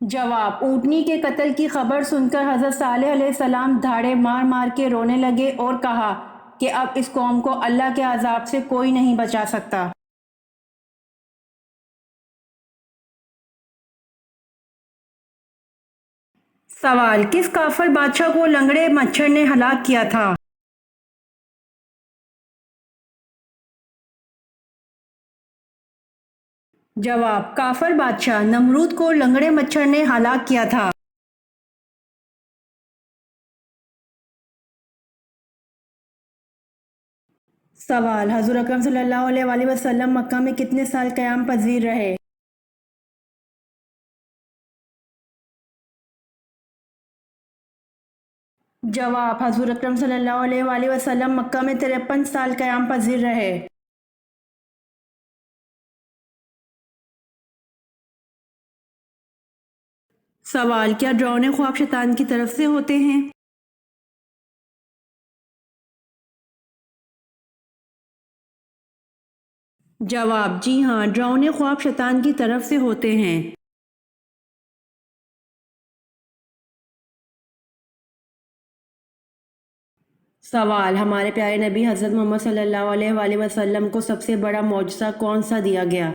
جواب، اونٹنی کے قتل کی خبر سن کر حضرت صالح علیہ السلام دھاڑے مار مار کے رونے لگے اور کہا کہ اب اس قوم کو اللہ کے عذاب سے کوئی نہیں بچا سکتا۔ سوال، کس کافر بادشاہ کو لنگڑے مچھر نے ہلاک کیا تھا؟ جواب، کافر بادشاہ نمرود کو لنگڑے مچھر نے ہلاک کیا تھا۔ سوال، حضور اکرم صلی اللہ علیہ وآلہ وسلم مکہ میں کتنے سال قیام پذیر رہے؟ جواب، حضور اکرم صلی اللہ علیہ وآلہ وسلم مکہ میں 53 سال قیام پذیر رہے۔ سوال، کیا ڈراؤنے خواب شیطان کی طرف سے ہوتے ہیں؟ جواب، جی ہاں، ڈراؤنے خواب شیطان کی طرف سے ہوتے ہیں۔ سوال، ہمارے پیارے نبی حضرت محمد صلی اللہ علیہ وآلہ وسلم کو سب سے بڑا معجزہ کون سا دیا گیا؟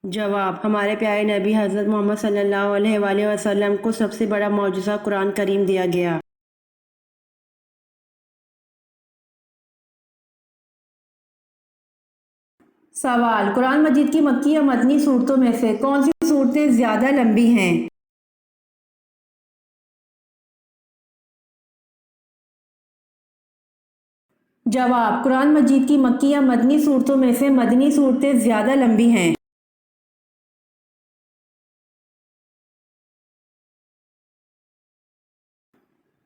جواب، ہمارے پیارے نبی حضرت محمد صلی اللہ علیہ وآلہ وسلم کو سب سے بڑا معجزہ قرآن کریم دیا گیا۔ سوال، قرآن مجید کی مکی یا مدنی صورتوں میں سے کون سی صورتیں زیادہ لمبی ہیں؟ جواب، قرآن مجید کی مکی یا مدنی صورتوں میں سے مدنی صورتیں زیادہ لمبی ہیں۔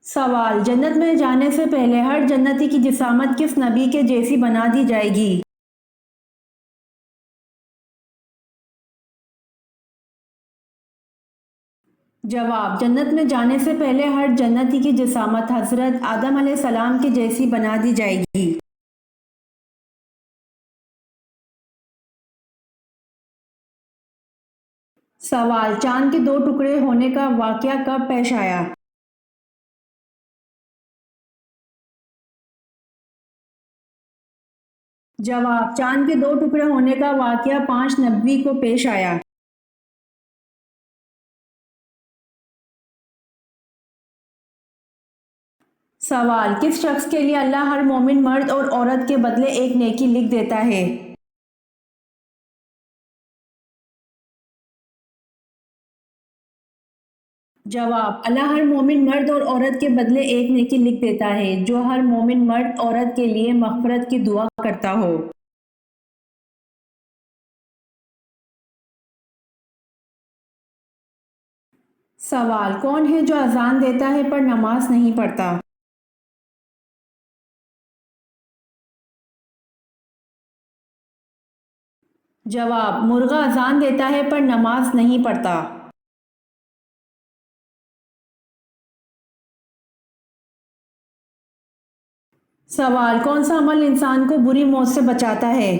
سوال، جنت میں جانے سے پہلے ہر جنتی کی جسامت کس نبی کے جیسی بنا دی جائے گی؟ جواب، جنت میں جانے سے پہلے ہر جنتی کی جسامت حضرت آدم علیہ السلام کے جیسی بنا دی جائے گی۔ سوال، چاند کے دو ٹکڑے ہونے کا واقعہ کب پیش آیا؟ جواب، چاند کے دو ٹکڑے ہونے کا واقعہ 5 نبوی کو پیش آیا۔ سوال، کس شخص کے لیے اللہ ہر مومن مرد اور عورت کے بدلے ایک نیکی لکھ دیتا ہے؟ جواب، اللہ ہر مومن مرد اور عورت کے بدلے ایک نیکی لکھ دیتا ہے جو ہر مومن مرد عورت کے لیے مغفرت کی دعا کرتا ہو۔ سوال، کون ہے جو اذان دیتا ہے پر نماز نہیں پڑھتا؟ جواب، مرغا اذان دیتا ہے پر نماز نہیں پڑھتا۔ سوال، کون سا عمل انسان کو بری موت سے بچاتا ہے؟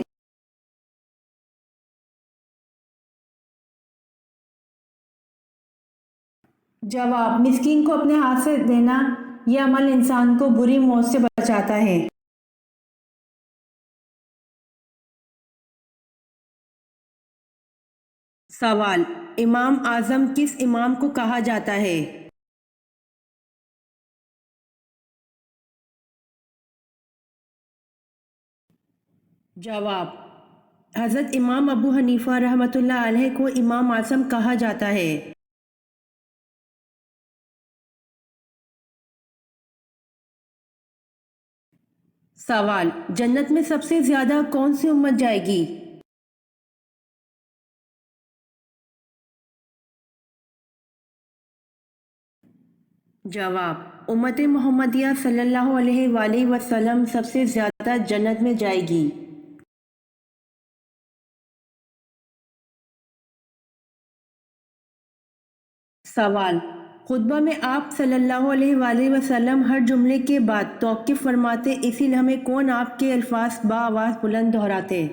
جواب، مسکین کو اپنے ہاتھ سے دینا، یہ عمل انسان کو بری موت سے بچاتا ہے۔ سوال، امام اعظم کس امام کو کہا جاتا ہے؟ جواب، حضرت امام ابو حنیفہ رحمۃ اللہ علیہ کو امام اعظم کہا جاتا ہے۔ سوال، جنت میں سب سے زیادہ کون سی امت جائے گی؟ جواب، امت محمدیہ صلی اللہ علیہ وآلہ وسلم سب سے زیادہ جنت میں جائے گی۔ سوال، خطبہ میں آپ صلی اللہ علیہ وآلہ وسلم ہر جملے کے بعد توقف فرماتے، اسی لمحے کون آپ کے الفاظ بآواز بلند دہراتے؟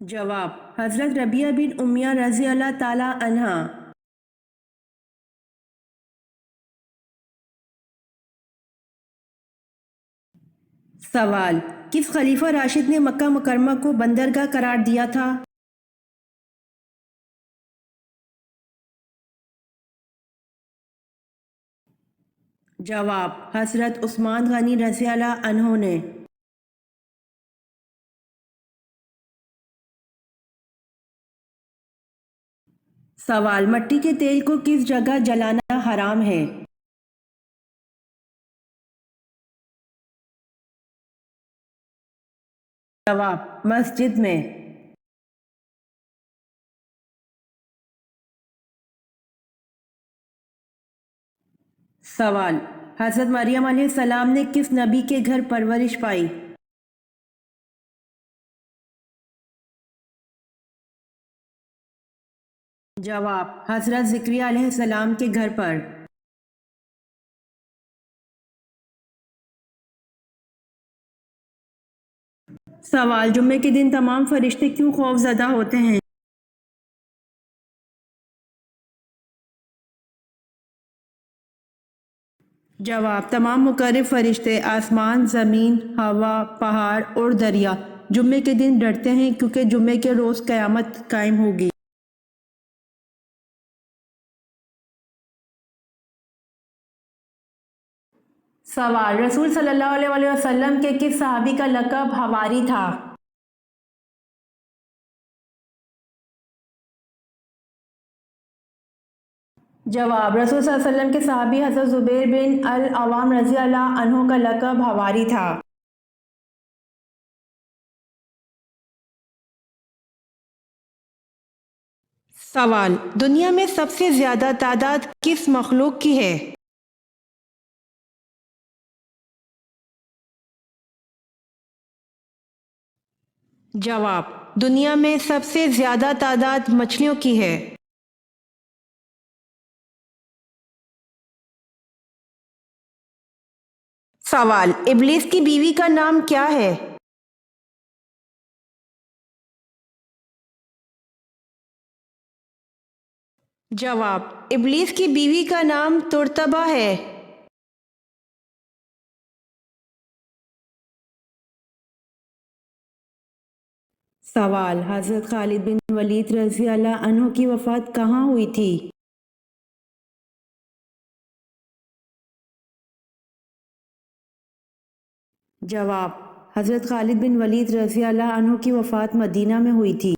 جواب: حضرت ربیعہ بن امیہ رضی اللہ تعالی عنہ۔ سوال: کس خلیفہ راشد نے مکہ مکرمہ کو بندرگاہ قرار دیا تھا؟ جواب: حضرت عثمان غنی رضی اللہ عنہ نے۔ سوال: مٹی کے تیل کو کس جگہ جلانا حرام ہے؟ جواب: مسجد میں۔ سوال: حضرت مریم علیہ السلام نے کس نبی کے گھر پرورش پائی؟ جواب: حضرت زکریا علیہ السلام کے گھر پر۔ سوال: جمعے کے دن تمام فرشتے کیوں خوف زدہ ہوتے ہیں؟ جواب: تمام مقرب فرشتے آسمان، زمین، ہوا، پہاڑ اور دریا جمعے کے دن ڈرتے ہیں کیونکہ جمعے کے روز قیامت قائم ہوگی۔ سوال: رسول صلی اللہ علیہ وآلہ وسلم کے کس صحابی کا لقب حواری تھا؟ جواب: رسول صلی اللہ علیہ وسلم کے صحابی حضرت زبیر بن العوام رضی اللہ عنہ کا لقب حواری تھا۔ سوال: دنیا میں سب سے زیادہ تعداد کس مخلوق کی ہے؟ جواب: دنیا میں سب سے زیادہ تعداد مچھلیوں کی ہے۔ سوال: ابلیس کی بیوی کا نام کیا ہے؟ جواب: ابلیس کی بیوی کا نام ترتبہ ہے۔ سوال: حضرت خالد بن ولید رضی اللہ عنہ کی وفات کہاں ہوئی تھی؟ جواب: حضرت خالد بن ولید رضی اللہ عنہ کی وفات مدینہ میں ہوئی تھی۔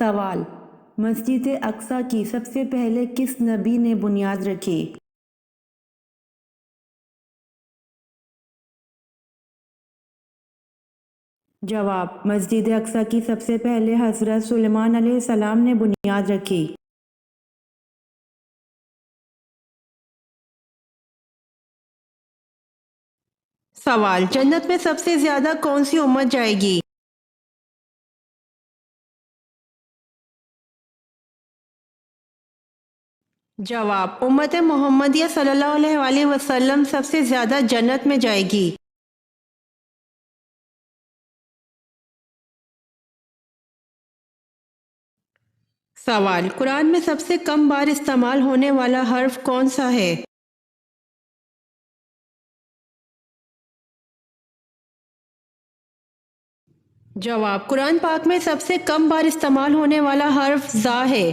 سوال: مسجد اقصی کی سب سے پہلے کس نبی نے بنیاد رکھی؟ جواب: مسجد اقصی کی سب سے پہلے حضرت سلیمان علیہ السلام نے بنیاد رکھی۔ سوال: جنت میں سب سے زیادہ کون سی امت جائے گی؟ جواب: امت محمدیہ صلی اللہ علیہ وآلہ وسلم سب سے زیادہ جنت میں جائے گی۔ سوال: قرآن میں سب سے کم بار استعمال ہونے والا حرف کون سا ہے؟ جواب: قرآن پاک میں سب سے کم بار استعمال ہونے والا حرف زا ہے۔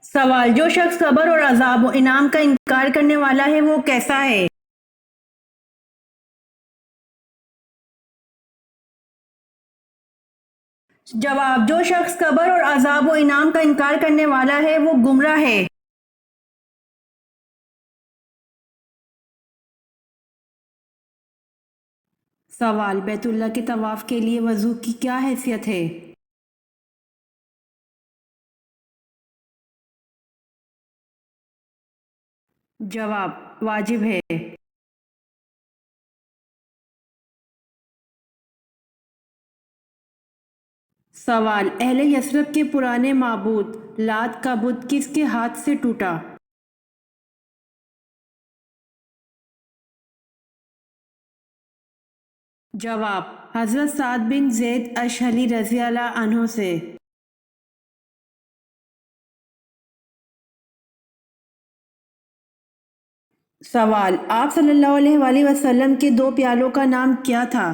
سوال: جو شخص صبر اور عذاب و انعام کا انکار کرنے والا ہے وہ کیسا ہے؟ جواب: جو شخص صبر اور عذاب و انعام کا انکار کرنے والا ہے وہ گمراہ ہے۔ سوال: بیت اللہ کے طواف کے لیے وضو کی کیا حیثیت ہے؟ جواب واجب ہے۔ سوال اہل یثرب کے پرانے معبود لات کا بت کس کے ہاتھ سے ٹوٹا؟ جواب حضرت سعد بن زید اشہلی رضی اللہ عنہ سے۔ سوال آپ صلی اللہ علیہ وآلہ وسلم کے دو پیالوں کا نام کیا تھا؟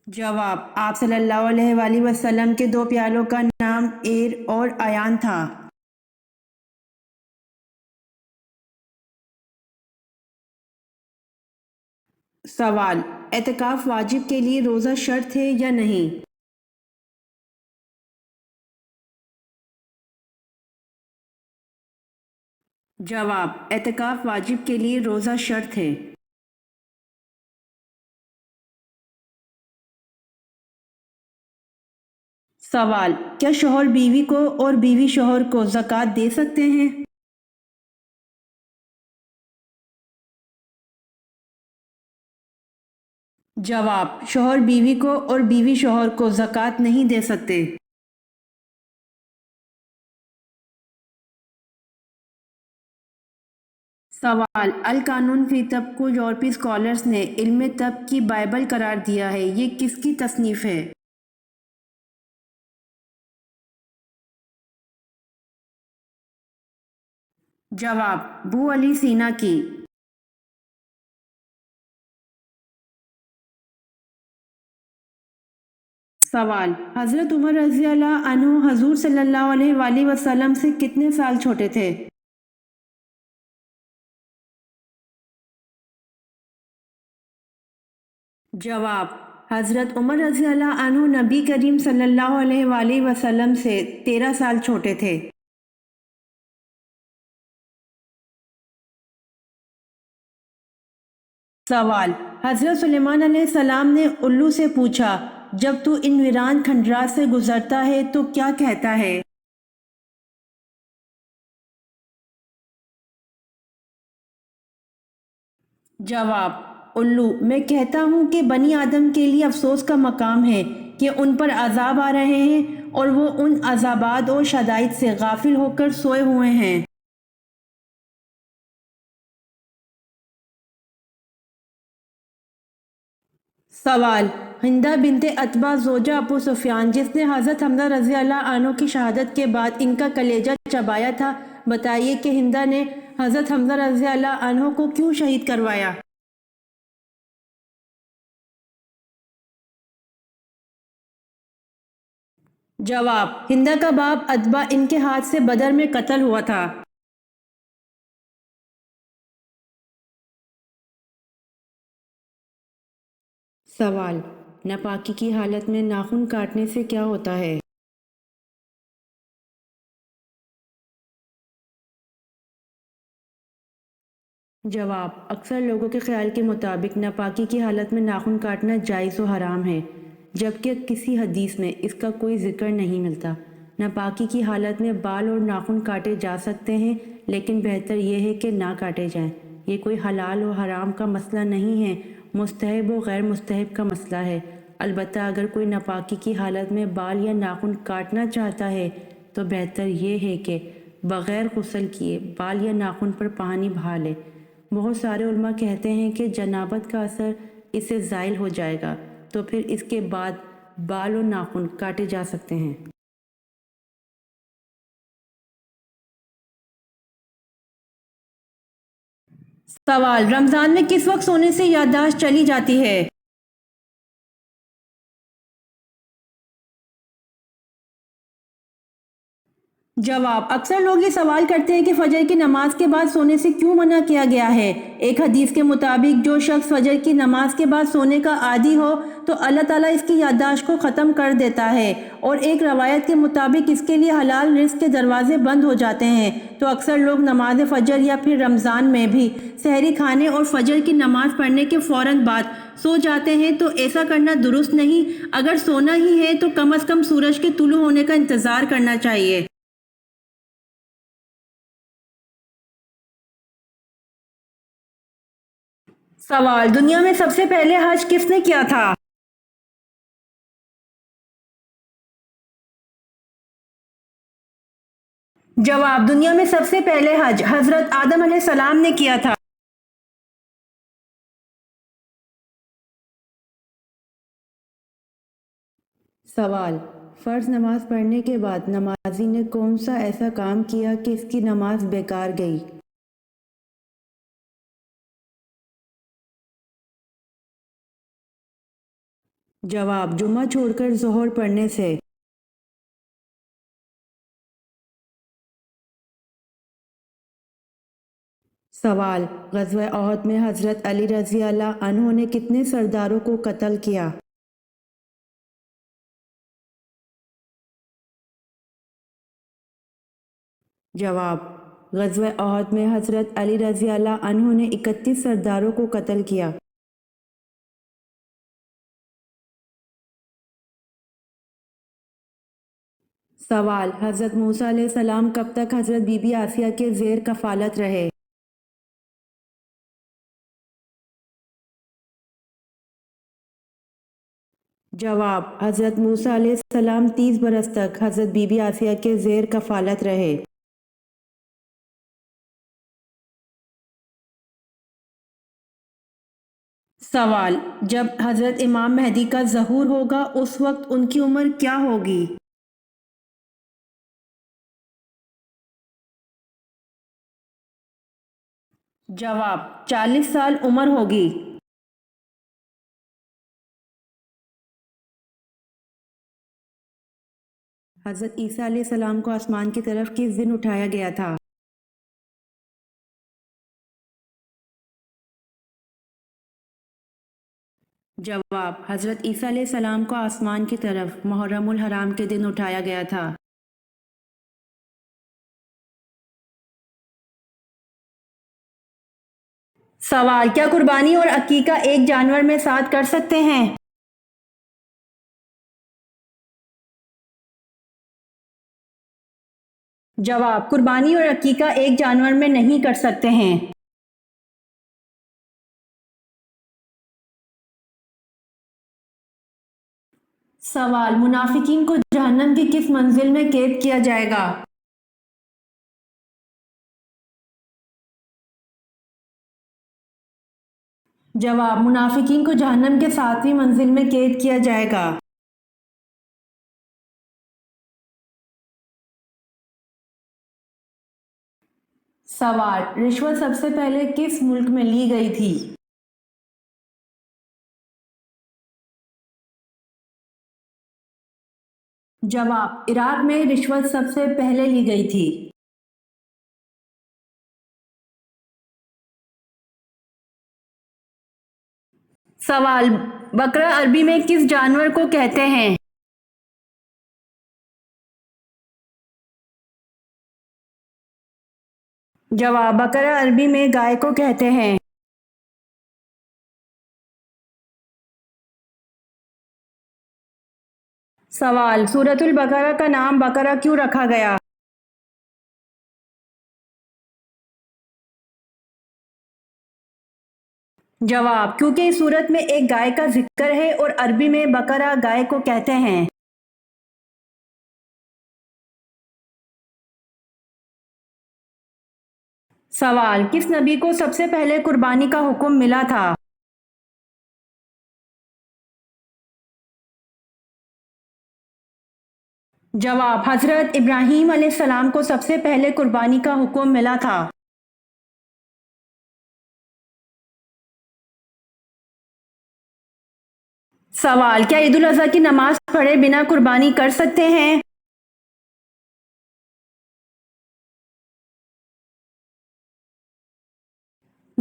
جواب آپ صلی اللہ علیہ وآلہ وسلم کے دو پیالوں کا نام ایر اور ایان تھا۔ سوال اعتکاف واجب کے لیے روزہ شرط ہے یا نہیں؟ جواب اعتکاف واجب کے لیے روزہ شرط ہے۔ سوال کیا شوہر بیوی کو اور بیوی شوہر کو زکوٰۃ دے سکتے ہیں؟ جواب شوہر بیوی کو اور بیوی شوہر کو زکوٰۃ نہیں دے سکتے۔ سوال القانون فی طب کو یورپی اسکالرز نے علم طب کی بائبل قرار دیا ہے، یہ کس کی تصنیف ہے؟ جواب ابو علی سینا کی۔ سوال حضرت عمر رضی اللہ عنہ حضور صلی اللہ علیہ وآلہ وسلم سے کتنے سال چھوٹے تھے؟ جواب حضرت عمر رضی اللہ عنہ نبی کریم صلی اللہ علیہ وآلہ وسلم سے 13 سال چھوٹے تھے۔ سوال حضرت سلیمان علیہ السلام نے الو سے پوچھا جب تو ان ویران کھنڈرات سے گزرتا ہے تو کیا کہتا ہے؟ جواب الو میں کہتا ہوں کہ بنی آدم کے لیے افسوس کا مقام ہے کہ ان پر عذاب آ رہے ہیں اور وہ ان عذابات اور شدائد سے غافل ہو کر سوئے ہوئے ہیں۔ سوال ہندہ بنت عتبہ زوجہ ابو سفیان جس نے حضرت حمزہ رضی اللہ عنہ کی شہادت کے بعد ان کا کلیجہ چبایا تھا، بتائیے کہ ہندہ نے حضرت حمزہ رضی اللہ عنہ کو کیوں شہید کروایا؟ جواب ہندہ کا باپ عتبہ ان کے ہاتھ سے بدر میں قتل ہوا تھا۔ سوال ناپاکی کی حالت میں ناخن کاٹنے سے کیا ہوتا ہے؟ جواب اکثر لوگوں کے خیال کے مطابق ناپاکی کی حالت میں ناخن کاٹنا جائز و حرام ہے، جبکہ کسی حدیث میں اس کا کوئی ذکر نہیں ملتا۔ ناپاکی کی حالت میں بال اور ناخن کاٹے جا سکتے ہیں، لیکن بہتر یہ ہے کہ نہ کاٹے جائیں۔ یہ کوئی حلال و حرام کا مسئلہ نہیں ہے، مستحب و غیر مستحب کا مسئلہ ہے۔ البتہ اگر کوئی ناپاکی کی حالت میں بال یا ناخن کاٹنا چاہتا ہے تو بہتر یہ ہے کہ بغیر غسل کیے بال یا ناخن پر پانی بہا لے۔ بہت سارے علماء کہتے ہیں کہ جنابت کا اثر اس سے زائل ہو جائے گا، تو پھر اس کے بعد بال و ناخن کاٹے جا سکتے ہیں۔ سوال رمضان میں کس وقت سونے سے یادداشت چلی جاتی ہے؟ جواب: اکثر لوگ یہ سوال کرتے ہیں کہ فجر کی نماز کے بعد سونے سے کیوں منع کیا گیا ہے۔ ایک حدیث کے مطابق جو شخص فجر کی نماز کے بعد سونے کا عادی ہو تو اللہ تعالیٰ اس کی یادداشت کو ختم کر دیتا ہے، اور ایک روایت کے مطابق اس کے لیے حلال رزق کے دروازے بند ہو جاتے ہیں۔ تو اکثر لوگ نماز فجر یا پھر رمضان میں بھی سحری کھانے اور فجر کی نماز پڑھنے کے فوراً بعد سو جاتے ہیں، تو ایسا کرنا درست نہیں۔ اگر سونا ہی ہے تو کم از کم سورج کے طلوع ہونے کا انتظار کرنا چاہیے۔ سوال: دنیا میں سب سے پہلے حج کس نے کیا تھا؟ جواب: دنیا میں سب سے پہلے حج حضرت آدم علیہ السلام نے کیا تھا۔ سوال: فرض نماز پڑھنے کے بعد نمازی نے کون سا ایسا کام کیا کہ اس کی نماز بیکار گئی؟ جواب: جمعہ چھوڑ کر ظہر پڑھنے سے۔ سوال: غزوہ احد میں حضرت علی رضی اللہ عنہ نے کتنے سرداروں کو قتل کیا؟ جواب: غزوہ احد میں حضرت علی رضی اللہ عنہ نے 31 سرداروں کو قتل کیا۔ سوال: حضرت موسیٰ علیہ السلام کب تک حضرت بی بی آسیہ کے زیر کفالت رہے؟ جواب: حضرت موسیٰ علیہ السلام 30 برس تک حضرت بی بی آسیہ کے زیر کفالت رہے۔ سوال: جب حضرت امام مہدی کا ظہور ہوگا اس وقت ان کی عمر کیا ہوگی؟ جواب: 40 سال عمر ہوگی۔ حضرت عیسیٰ علیہ السلام کو آسمان کی طرف کس دن اٹھایا گیا تھا؟ جواب: حضرت عیسیٰ علیہ السلام کو آسمان کی طرف محرم الحرام کے دن اٹھایا گیا تھا۔ سوال: کیا قربانی اور عقیقہ ایک جانور میں ساتھ کر سکتے ہیں؟ جواب: قربانی اور عقیقہ ایک جانور میں نہیں کر سکتے ہیں۔ سوال: منافقین کو جہنم کی کس منزل میں قید کیا جائے گا؟ جواب: منافقین کو جہنم کے 7ویں منزل میں قید کیا جائے گا۔ سوال: رشوت سب سے پہلے کس ملک میں لی گئی تھی؟ جواب: عراق میں رشوت سب سے پہلے لی گئی تھی۔ سوال: بقرہ عربی میں کس جانور کو کہتے ہیں؟ جواب: بقرہ عربی میں گائے کو کہتے ہیں۔ سوال: سورۃ البقرہ کا نام بقرہ کیوں رکھا گیا؟ جواب: کیونکہ اس سورت میں ایک گائے کا ذکر ہے اور عربی میں بقرہ گائے کو کہتے ہیں۔ سوال: کس نبی کو سب سے پہلے قربانی کا حکم ملا تھا؟ جواب: حضرت ابراہیم علیہ السلام کو سب سے پہلے قربانی کا حکم ملا تھا۔ سوال: کیا عید الاضحیٰ کی نماز پڑھے بنا قربانی کر سکتے ہیں؟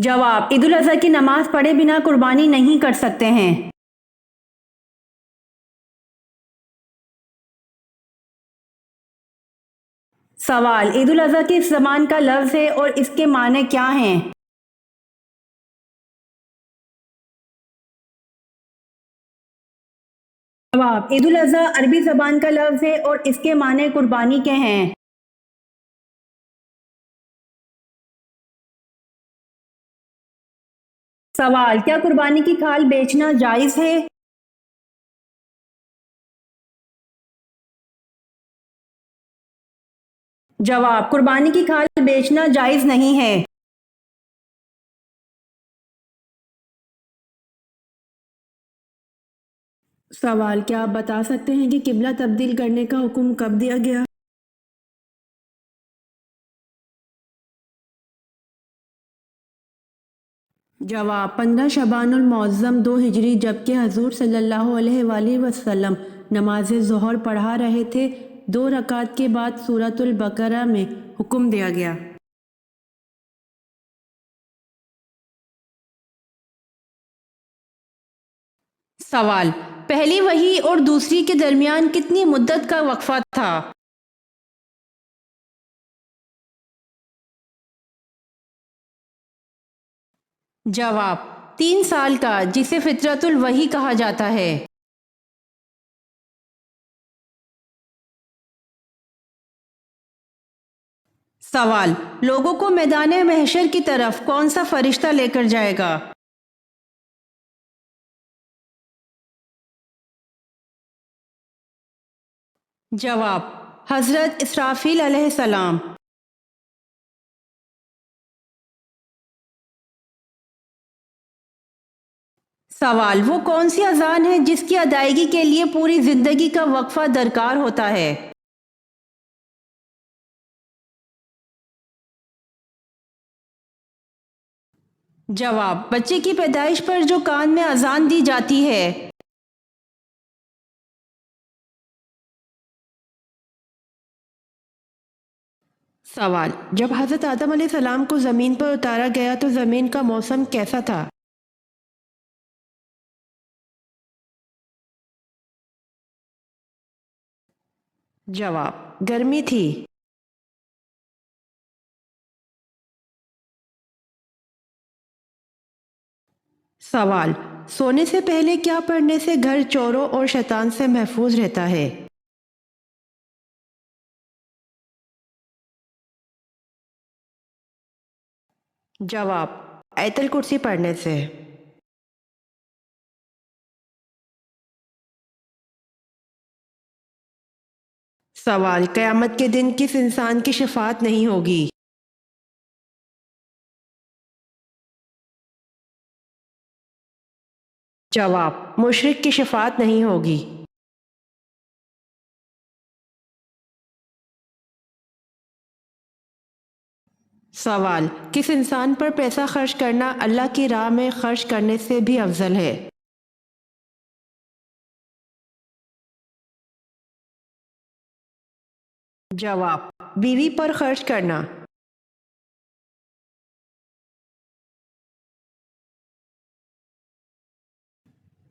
جواب: عید الاضحیٰ کی نماز پڑھے بنا قربانی نہیں کر سکتے ہیں۔ سوال: عید الاضحیٰ کس زبان کا لفظ ہے اور اس کے معنی کیا ہیں؟ جواب: عید الاضحیٰ عربی زبان کا لفظ ہے اور اس کے معنی قربانی کے ہیں۔ سوال: کیا قربانی کی کھال بیچنا جائز ہے؟ جواب: قربانی کی کھال بیچنا جائز نہیں ہے۔ سوال: کیا آپ بتا سکتے ہیں کہ قبلہ تبدیل کرنے کا حکم کب دیا گیا؟ جواب: 15 شعبان المعظم 2 ہجری، جبکہ حضور صلی اللہ علیہ وآلہ وسلم نماز ظہر پڑھا رہے تھے، 2 رکعت کے بعد سورۃ البقرہ میں حکم دیا گیا۔ سوال: پہلی وحی اور دوسری کے درمیان کتنی مدت کا وقفہ تھا؟ جواب: 3 سال کا، جسے فترۃ الوحی کہا جاتا ہے۔ سوال: لوگوں کو میدان محشر کی طرف کون سا فرشتہ لے کر جائے گا؟ جواب: حضرت اسرافیل علیہ السلام۔ سوال: وہ کون سی اذان ہے جس کی ادائیگی کے لیے پوری زندگی کا وقفہ درکار ہوتا ہے؟ جواب: بچے کی پیدائش پر جو کان میں اذان دی جاتی ہے۔ سوال: جب حضرت آدم علیہ السلام کو زمین پر اتارا گیا تو زمین کا موسم کیسا تھا؟ جواب: گرمی تھی۔ سوال: سونے سے پہلے کیا پڑھنے سے گھر چوروں اور شیطان سے محفوظ رہتا ہے؟ جواب: آیت الکرسی پڑھنے سے۔ سوال: قیامت کے دن کس انسان کی شفاعت نہیں ہوگی؟ جواب: مشرک کی شفاعت نہیں ہوگی۔ سوال: کس انسان پر پیسہ خرچ کرنا اللہ کی راہ میں خرچ کرنے سے بھی افضل ہے؟ جواب: بیوی پر خرچ کرنا۔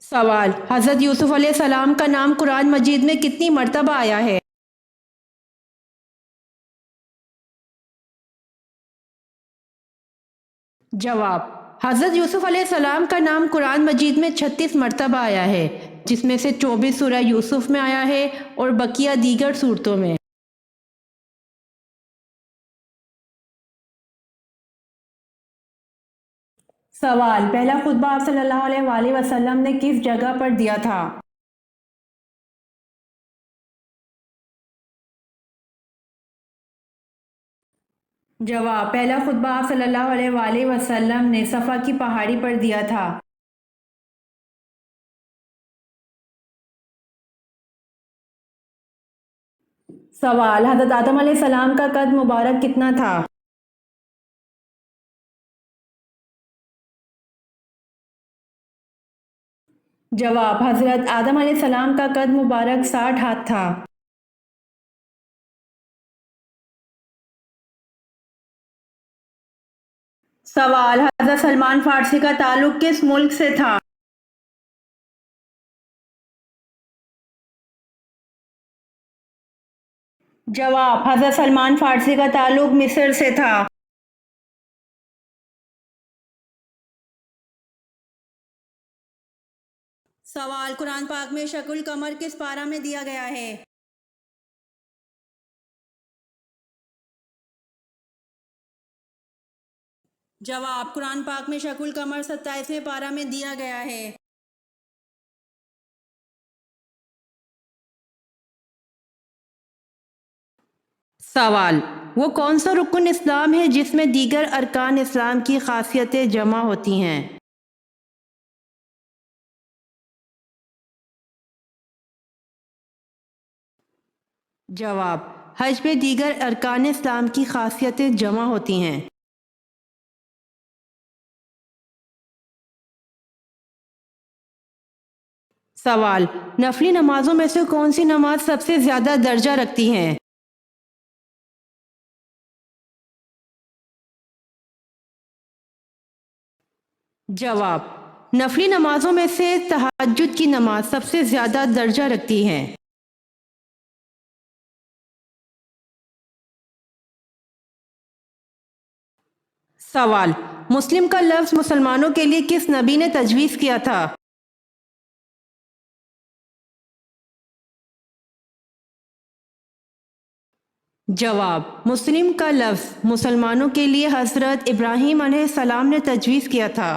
سوال: حضرت یوسف علیہ السلام کا نام قرآن مجید میں کتنی مرتبہ آیا ہے؟ جواب: حضرت یوسف علیہ السلام کا نام قرآن مجید میں 36 مرتبہ آیا ہے، جس میں سے 24 سورہ یوسف میں آیا ہے اور بقیہ دیگر صورتوں میں۔ سوال: پہلا خطبہ آپ صلی اللہ علیہ وآلہ وسلم نے کس جگہ پر دیا تھا؟ جواب: پہلا خطبہ آپ صلی اللہ علیہ وآلہ وسلم نے صفا کی پہاڑی پر دیا تھا۔ سوال: حضرت آدم علیہ السلام کا قد مبارک کتنا تھا؟ جواب: حضرت آدم علیہ السلام کا قد مبارک 60 ہاتھ تھا۔ سوال: حضرت سلمان فارسی کا تعلق کس ملک سے تھا؟ جواب: حضرت سلمان فارسی کا تعلق مصر سے تھا۔ سوال: قرآن پاک میں شق القمر کس پارہ میں دیا گیا ہے؟ جواب: قرآن پاک میں شق القمر 27ویں پارہ میں دیا گیا ہے۔ سوال: وہ کون سا رکن اسلام ہے جس میں دیگر ارکان اسلام کی خاصیتیں جمع ہوتی ہیں؟ جواب: حج میں دیگر ارکان اسلام کی خاصیتیں جمع ہوتی ہیں۔ سوال: نفلی نمازوں میں سے کون سی نماز سب سے زیادہ درجہ رکھتی ہیں؟ جواب: نفلی نمازوں میں سے تہجد کی نماز سب سے زیادہ درجہ رکھتی ہے۔ سوال: مسلم کا لفظ مسلمانوں کے لیے کس نبی نے تجویز کیا تھا؟ جواب: مسلم کا لفظ مسلمانوں کے لیے حضرت ابراہیم علیہ السلام نے تجویز کیا تھا۔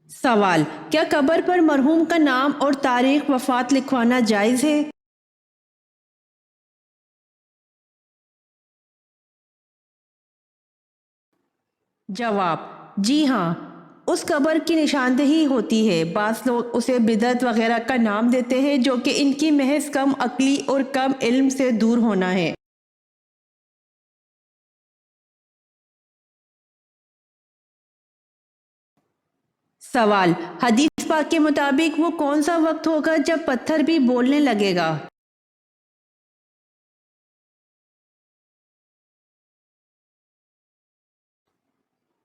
سوال: کیا قبر پر مرحوم کا نام اور تاریخ وفات لکھوانا جائز ہے؟ جواب: جی ہاں، اس قبر کی نشاندہی ہوتی ہے۔ بعض لوگ اسے بدعت وغیرہ کا نام دیتے ہیں جو کہ ان کی محض کم عقلی اور کم علم سے دور ہونا ہے۔ سوال: حدیث پاک کے مطابق وہ کون سا وقت ہوگا جب پتھر بھی بولنے لگے گا؟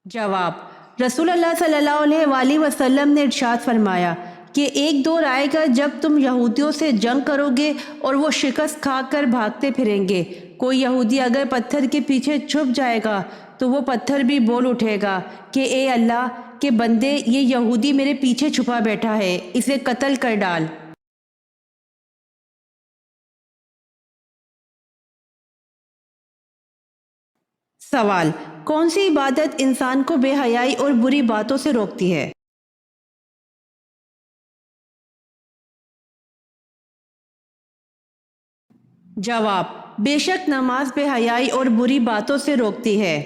جواب: رسول اللہ صلی اللہ علیہ وآلہ وسلم نے ارشاد فرمایا کہ ایک دور آئے گا جب تم یہودیوں سے جنگ کرو گے اور وہ شکست کھا کر بھاگتے پھریں گے۔ کوئی یہودی اگر پتھر کے پیچھے چھپ جائے گا تو وہ پتھر بھی بول اٹھے گا کہ اے اللہ کے بندے، یہ یہودی میرے پیچھے چھپا بیٹھا ہے، اسے قتل کر ڈال۔ سوال: کون سی عبادت انسان کو بے حیائی اور بری باتوں سے روکتی ہے؟ جواب: بے شک نماز بے حیائی اور بری باتوں سے روکتی ہے۔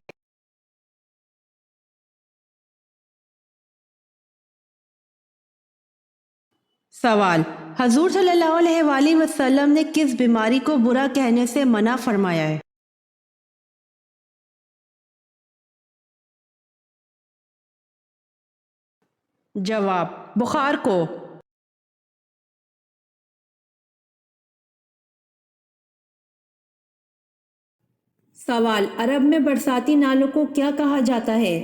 سوال: حضور صلی اللہ علیہ وآلہ وسلم نے کس بیماری کو برا کہنے سے منع فرمایا ہے؟ جواب: بخار کو۔ سوال: عرب میں برساتی نالوں کو کیا کہا جاتا ہے؟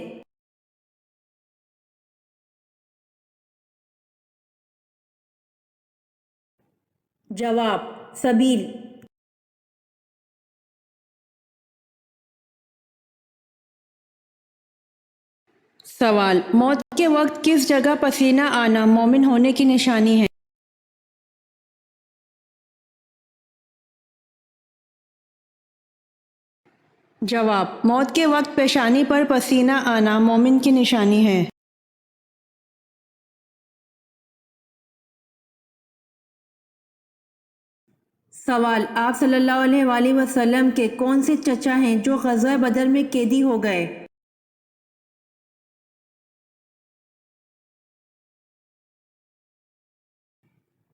جواب: سبیل۔ سوال: موت کے وقت کس جگہ پسینہ آنا مومن ہونے کی نشانی ہے؟ جواب: موت کے وقت پیشانی پر پسینہ آنا مومن کی نشانی ہے۔ سوال: آپ صلی اللہ علیہ وآلہ وسلم کے کون سے چچا ہیں جو غزوہ بدر میں قیدی ہو گئے؟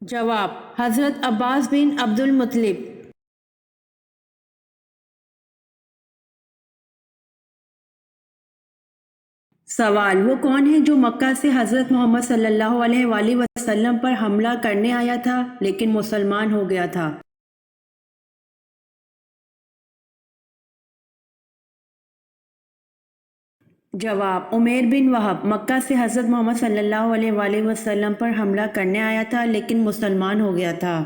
جواب: حضرت عباس بن عبد المطلب۔ سوال: وہ کون ہے جو مکہ سے حضرت محمد صلی اللہ علیہ وآلہ وسلم پر حملہ کرنے آیا تھا لیکن مسلمان ہو گیا تھا؟ جواب: عمیر بن وہب مکہ سے حضرت محمد صلی اللہ علیہ وآلہ وسلم پر حملہ کرنے آیا تھا لیکن مسلمان ہو گیا تھا۔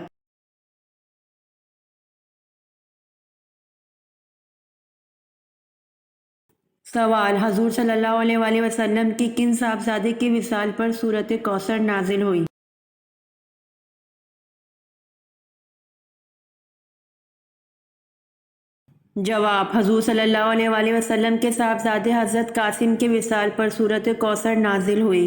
سوال: حضور صلی اللہ علیہ وآلہ وسلم کی کن صاحبزادے کی وصال پر سورۃ کوثر نازل ہوئی؟ جواب: حضور صلی اللہ علیہ وآلہ وسلم کے صاحبزادے حضرت قاسم کے وصال پر سورۃ کوثر نازل ہوئی۔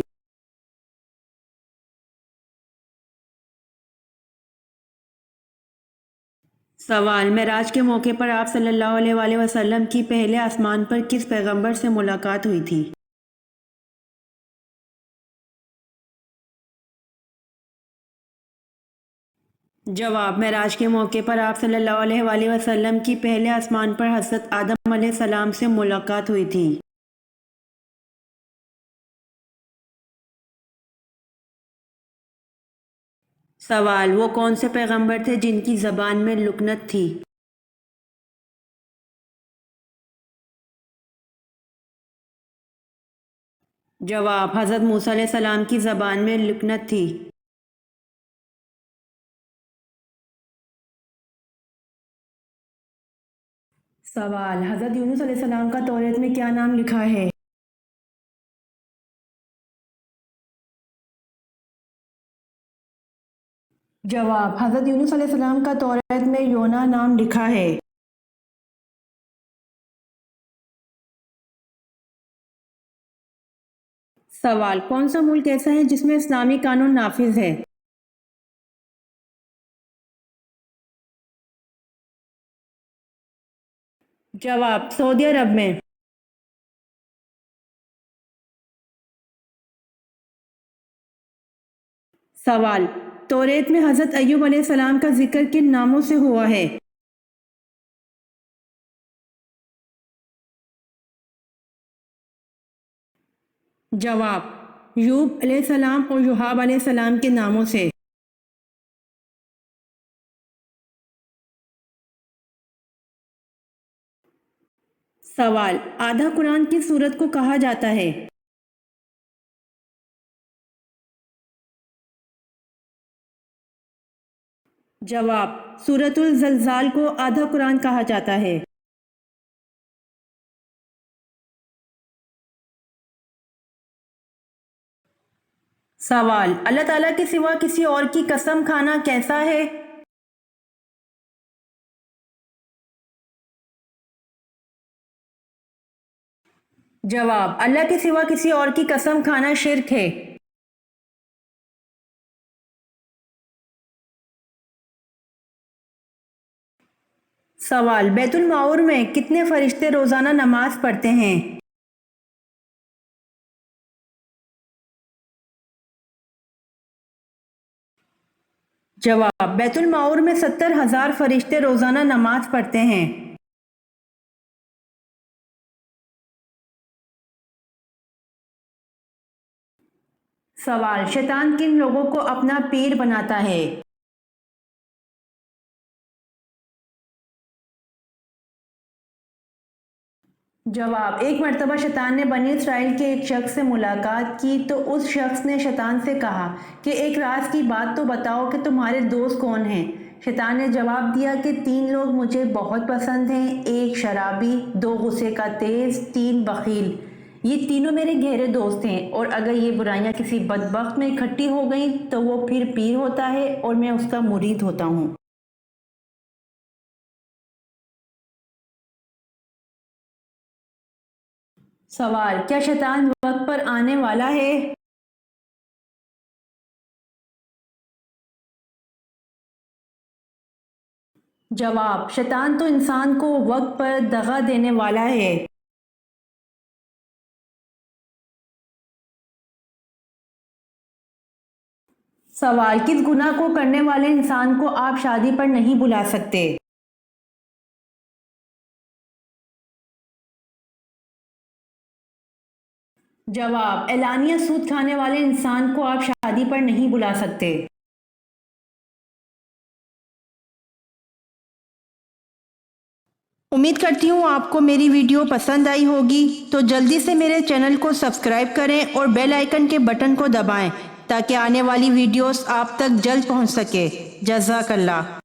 سوال: معراج کے موقع پر آپ صلی اللہ علیہ وآلہ وسلم کی پہلے آسمان پر کس پیغمبر سے ملاقات ہوئی تھی؟ جواب: معراج کے موقع پر آپ صلی اللہ علیہ وآلہ وسلم کی پہلے آسمان پر حضرت آدم علیہ السلام سے ملاقات ہوئی تھی۔ سوال: وہ کون سے پیغمبر تھے جن کی زبان میں لکنت تھی؟ جواب: حضرت موسیٰ علیہ السلام کی زبان میں لکنت تھی۔ سوال: حضرت یونس علیہ السلام کا توریت میں کیا نام لکھا ہے؟ جواب: حضرت یونس علیہ السلام کا توریت میں یونا نام لکھا ہے۔ سوال: کون سا ملک ایسا ہے جس میں اسلامی قانون نافذ ہے؟ جواب: سعودی عرب میں۔ سوال: توریت میں حضرت ایوب علیہ السلام کا ذکر کن ناموں سے ہوا ہے؟ جواب: یوب علیہ السلام اور یوحب علیہ السلام کے ناموں سے۔ سوال: آدھا قرآن کس سورت کو کہا جاتا ہے؟ جواب: سورۃ الزلزال کو آدھا قرآن کہا جاتا ہے۔ سوال: اللہ تعالیٰ کے سوا کسی اور کی قسم کھانا کیسا ہے؟ جواب: اللہ کے سوا کسی اور کی قسم کھانا شرک ہے۔ سوال: بیت المعمور میں کتنے فرشتے روزانہ نماز پڑھتے ہیں؟ جواب: بیت المعمور میں 70,000 فرشتے روزانہ نماز پڑھتے ہیں۔ سوال: شیطان کن لوگوں کو اپنا پیر بناتا ہے؟ جواب: ایک مرتبہ شیطان نے بنی اسرائیل کے ایک شخص سے ملاقات کی تو اس شخص نے شیطان سے کہا کہ ایک راز کی بات تو بتاؤ کہ تمہارے دوست کون ہیں؟ شیطان نے جواب دیا کہ 3 لوگ مجھے بہت پسند ہیں، 1 شرابی، 2 غصے کا تیز، 3 بخیل۔ یہ تینوں میرے گہرے دوست ہیں، اور اگر یہ برائیاں کسی بدبخت میں اکٹھی ہو گئیں تو وہ پھر پیر ہوتا ہے اور میں اس کا مرید ہوتا ہوں۔ سوال: کیا شیطان وقت پر آنے والا ہے؟ جواب: شیطان تو انسان کو وقت پر دغا دینے والا ہے۔ سوال: کس گناہ کو کرنے والے انسان کو آپ شادی پر نہیں بلا سکتے؟ جواب: اعلانیہ سود کھانے والے انسان کو آپ شادی پر نہیں بلا سکتے۔ امید کرتی ہوں آپ کو میری ویڈیو پسند آئی ہوگی، تو جلدی سے میرے چینل کو سبسکرائب کریں اور بیل آئیکن کے بٹن کو دبائیں تاکہ آنے والی ویڈیوز آپ تک جلد پہنچ سکے۔ جزاک اللہ۔